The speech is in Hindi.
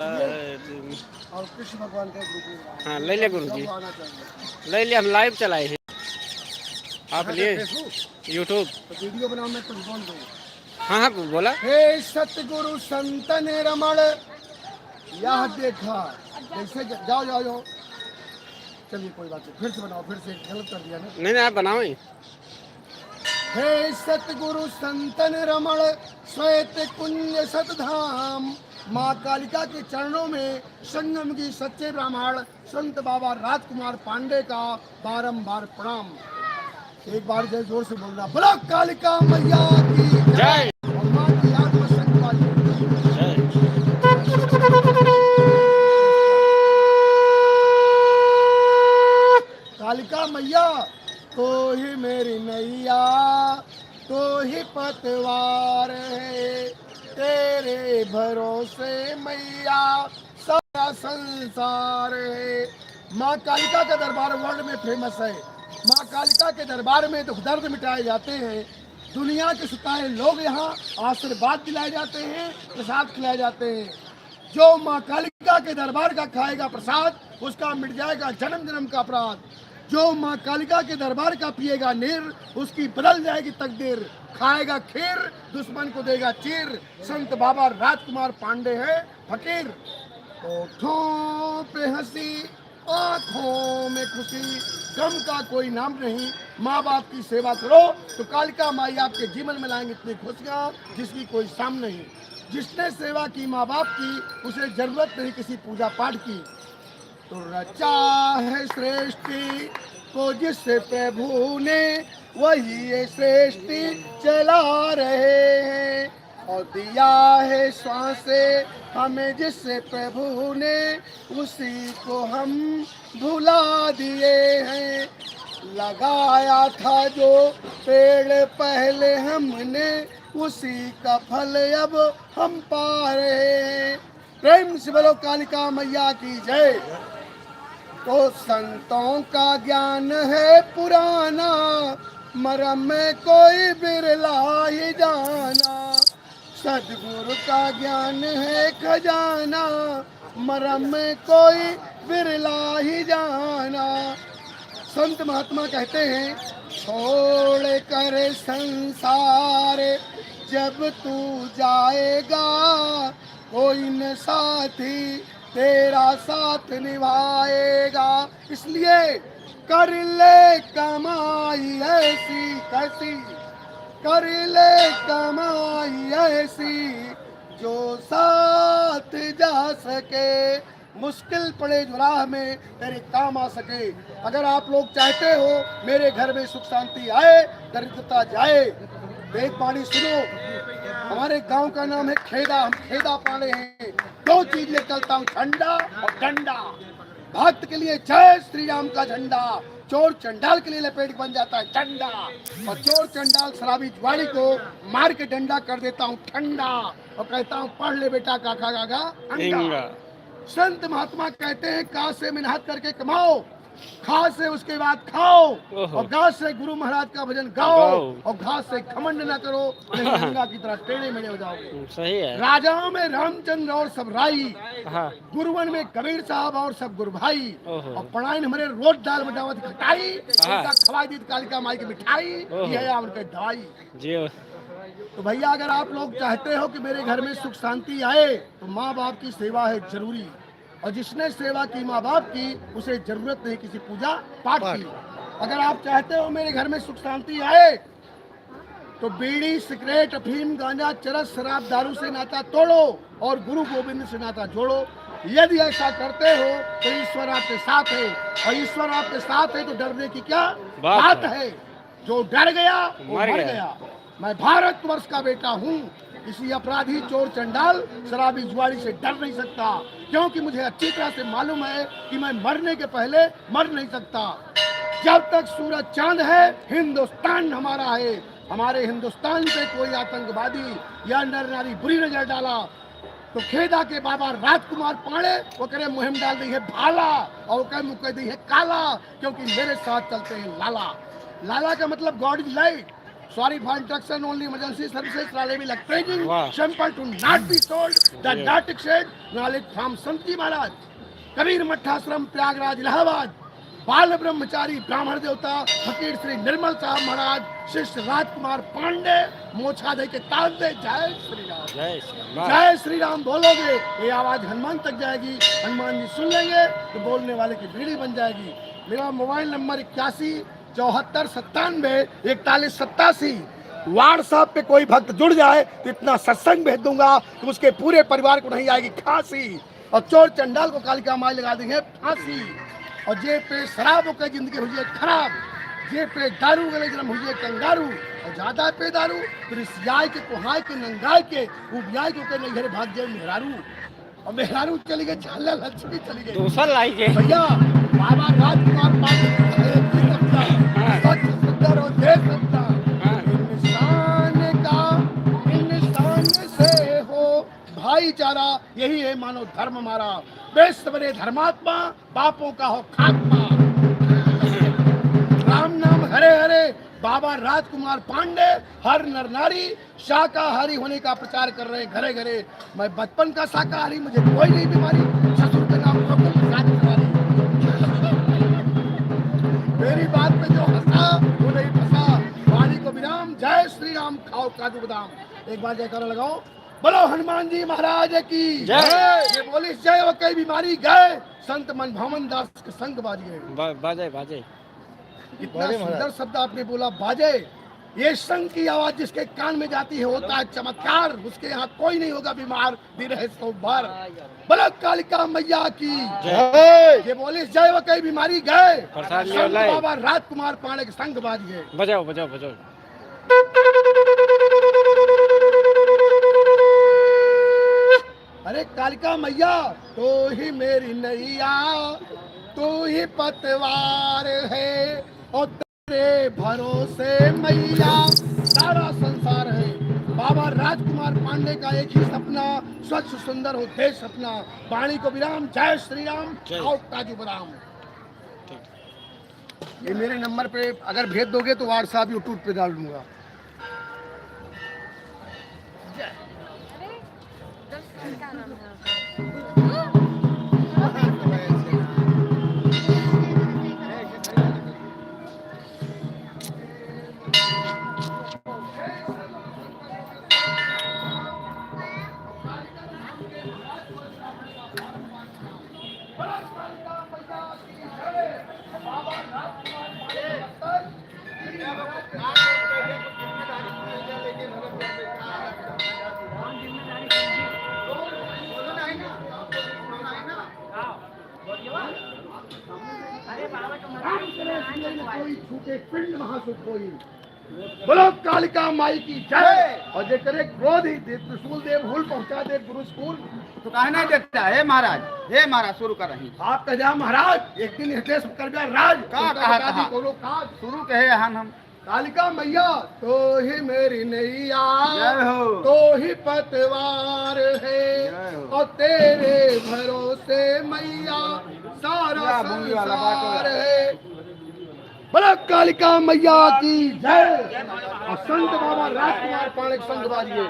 और कृष्ण भगवान का ग्रुप है। हाँ ले लिया गुरु जी, सबको आना चाहिए। ले लिया। हम लाइव चलाए थे आप कहाँ पे? लिए फेसबुक? यूट्यूब। तो वीडियो बनाओ, मैं कुछ बोल दूँ। हाँ हाँ बोला। हे सतगुरु संतन रमण, यह देखा जैसे जाओ जाओ जाओ। चलिए कोई बात नहीं, फिर से बनाओ, फिर से गलत कर दिया ना। नहीं नहीं आप बनाओ ही। हे सतगुरु संतन रमण, श्वेत कुंज सतधाम, माँ कालिका के चरणों में संगम की सच्चे ब्राह्मण संत बाबा राजकुमार पांडे का बारंबार प्रणाम। एक बार जय जोर से बोलना, बोलो कालिका मैया की जय। और माँ की याद में संत वाली। कालिका मैया तो ही मेरी नैया, तो ही पतवार है, तेरे भरोसे मैया सारा संसार है। माँ कालिका का दरबार वर्ल्ड में फेमस है। माँ कालिका के दरबार में दुख दर्द मिटाए जाते हैं। दुनिया के सुताए लोग यहाँ आशीर्वाद दिलाए जाते हैं, प्रसाद खिलाए जाते हैं। जो माँ कालिका के दरबार का खाएगा प्रसाद, उसका मिट जाएगा जन्म जन्म का अपराध। जो माँ कालिका के दरबार का पिएगा नीर, उसकी बदल जाएगी तकदीर। खाएगा खीर, दुश्मन को देगा चीर। संत बाबा राजकुमार पांडे है फकीर। होठों पे हंसी, आंखों में खुशी, गम का कोई नाम नहीं। माँ बाप की सेवा करो तो कालिका माई आपके जीवन में लाएंगे इतनी खुशियाँ जिसकी कोई साम नहीं। जिसने सेवा की माँ बाप की, उसे जरूरत नहीं किसी पूजा पाठ की। तो रचा है सृष्टि को जिससे प्रभु ने, वही ये सृष्टि चला रहे हैं। और दिया है श्वासें हमें जिससे प्रभु ने, उसी को हम भुला दिए हैं। लगाया था जो पेड़ पहले हमने, उसी का फल अब हम पा रहे हैं। प्रेम से बोलो कालिका मैया की जय। तो संतों का ज्ञान है पुराना, मरम में कोई बिरला ही जाना। सदगुरु का ज्ञान है खजाना, मरम में कोई बिरला ही जाना। संत महात्मा कहते हैं, छोड़ कर संसार जब तू जाएगा, कोई न साथी तेरा साथ निभाएगा। इसलिए कर ले कमाई ऐसी कैसी, कर ले कमाई ऐसी, जो साथ जा सके। मुश्किल पड़े जो राह में तेरे काम आ सके। अगर आप लोग चाहते हो मेरे घर में सुख शांति आए, दरिद्रता जाए, तो एक बाणी सुनो। हमारे गांव का नाम है खेदा, हम खेदा पाले हैं। दो चीज ले चलता हूँ, ठंडा और डंडा। भक्त के लिए जय श्री राम का झंडा, चोर चंडाल के लिए लपेट बन जाता है डंडा। और चोर चंडाल शराबी जुआरी को मार के डंडा कर देता हूँ ठंडा। और कहता हूँ पढ़ ले बेटा काका गागा अंडा। संत महात्मा कहते हैं, का से मेहनत करके कमाओ, खा से उसके बाद खाओ, और गा से गुरु महाराज का भजन गाओ, और घास से घमंड न करो, नहीं गंगा की तरह टेढ़े मेढ़े हो जाओगे। सही है। राजाओं में रामचंद्र और सब राई, गुरुवन में कबीर साहब और सब गुरु भाई, और पढ़ाई हमारे रोज दाल बटावत खटाई, खवाई दी कालिका माई की मिठाई, ये है उनके दवाई। तो भैया अगर आप लोग चाहते हो कि मेरे घर में सुख शांति आए, तो माँ बाप की सेवा है जरूरी। और जिसने सेवा की माँ बाप की, उसे जरूरत नहीं किसी पूजा पाठ की। अगर आप चाहते हो मेरे घर में सुख शांति आए, तो बीड़ी सिगरेट अफीम गांजा चरस शराब दारू से नाता तोड़ो और गुरु गोविंद से नाता जोड़ो। यदि ऐसा करते हो तो ईश्वर आपके साथ है, और ईश्वर आपके साथ है तो डरने की क्या बात है। जो डर गया वो मर गया। मैं भारत वर्ष का बेटा हूँ, किसी अपराधी चोर चंडाल शराबी जुआरी से डर नहीं सकता, क्योंकि मुझे अच्छी तरह से मालूम है कि मैं मरने के पहले मर नहीं सकता। जब तक सूरज चांद है, हिंदुस्तान हमारा है। हमारे हिंदुस्तान पे कोई आतंकवादी या नर नारी बुरी नजर डाला, तो खेदा के बाबा राजकुमार पांडे वो करे मुहिम डाल दी है भाला, और वो कहे मुँह कह दी है काला, क्योंकि मेरे साथ चलते हैं लाला। लाला का मतलब God is light. Sorry for instruction, only emergency services shall be electricity. Wow. Simple to not be sold. The Yeah. not said knowledge from Sant Ji Maharaj. Kabir मठाश्रम प्रयागराज इलाहाबाद बाल ब्रह्मचारी ब्राह्मण देवता फकीर श्री निर्मल साहब महाराज शिष्य राजकुमार पांडे मोछा दे के ताज दे। जय श्री राम। जय श्री राम। जय श्री राम बोलोगे ये आवाज हनुमान तक जाएगी, हनुमान जी सुन लेंगे तो बोलने वाले की बीड़ी बन जाएगी। मेरा मोबाइल नंबर 81 74 97 41 87। व्हाट्सएप पे कोई भक्त जुड़ जाए तो इतना सत्संग भेज दूंगा कि उसके पूरे परिवार को नहीं आएगी खांसी, और चोर चंडाल को कालिका माई लगा देंगे फांसी, और जे पे शराब होकर जिंदगी हुई खराब, जे पे दारू गले जन्म हुई कंगारू, और ज्यादा पे दारू फिर इस याय के कुहाय के नंगाय के उबियाय को नहीं घरे भाग जाए मेहरारू, और मेहरारू चली गई झाला लक्ष्मी चली गई। दूसरा लाई के भैया बाबा राजकुमार पांडे सच सुंदर और देश सकता इंसान से हो भाईचारा, यही है मानव धर्म हमारा। बेस्ट बने धर्मात्मा पापों का हो खात्मा। राम नाम हरे हरे बाबा राजकुमार पांडे हर नर नारी शाकाहारी होने का प्रचार कर रहे घरे घरे। मैं बचपन का शाकाहारी, मुझे कोई नहीं बीमारी, ससुर का नाम मेरी बात पे जो हंसा वो नहीं फंसा। वाणी को विराम। जय श्री राम। खाओ काजू बादाम। एक बार जयकारा लगाओ, बोलो हनुमान जी महाराज की जय। ये बोली जय वो कई बीमारी गए, संत मन भवन दास के संग बाज गए। बाजे बाजे इतना सुंदर शब्द आपने बोला बाजे। ये संग की आवाज जिसके कान में जाती है होता है चमत्कार, उसके यहाँ कोई नहीं होगा बीमार भी रहे 100 बार। बोलो कालिका मैया की जय। ये बोली जय वो कई बीमारी गए, प्रसाद ले संत लाई। बाबा राजकुमार पांडे के संग बाज गए। बजाओ बजाओ बजाओ। अरे कालिका मैया तो ही मेरी नैया, तू ही पतवार है, और तेरे भरोसे मैया सारा संसार है। बाबा राजकुमार पांडे का एक ही सपना, स्वच्छ सुंदर हो देश अपना। वाणी को विराम। जय श्री राम। जय। खाओ काजू बादाम। ये मेरे नंबर पे अगर भेज दोगे तो व्हाट्सएप यूट्यूब पे डाल दूंगा। कोई छूटे पिंड महासुख कोई। बोलो कालिका माई की जय। और जे करे क्रोध ही दे त्रिशूल देव हुल पहुंचा दे गुरु स्कूल। तो कहना देता है महाराज शुरू कर रही आप कह जा महाराज एक दिन हृदय कर दिया राज कहाँ कहा बोलो काज शुरू कहे हम कालिका मैया तो ही मेरी नैया, जय हो। तो ही पतवार है, जय हो। और तेरे भरोसे मैया सारा या बूंदी वाला संसार बात हो। है। बोलो कालिका मैया की जय। और संत बाबा राजकुमार पांडे के संग बाजिए।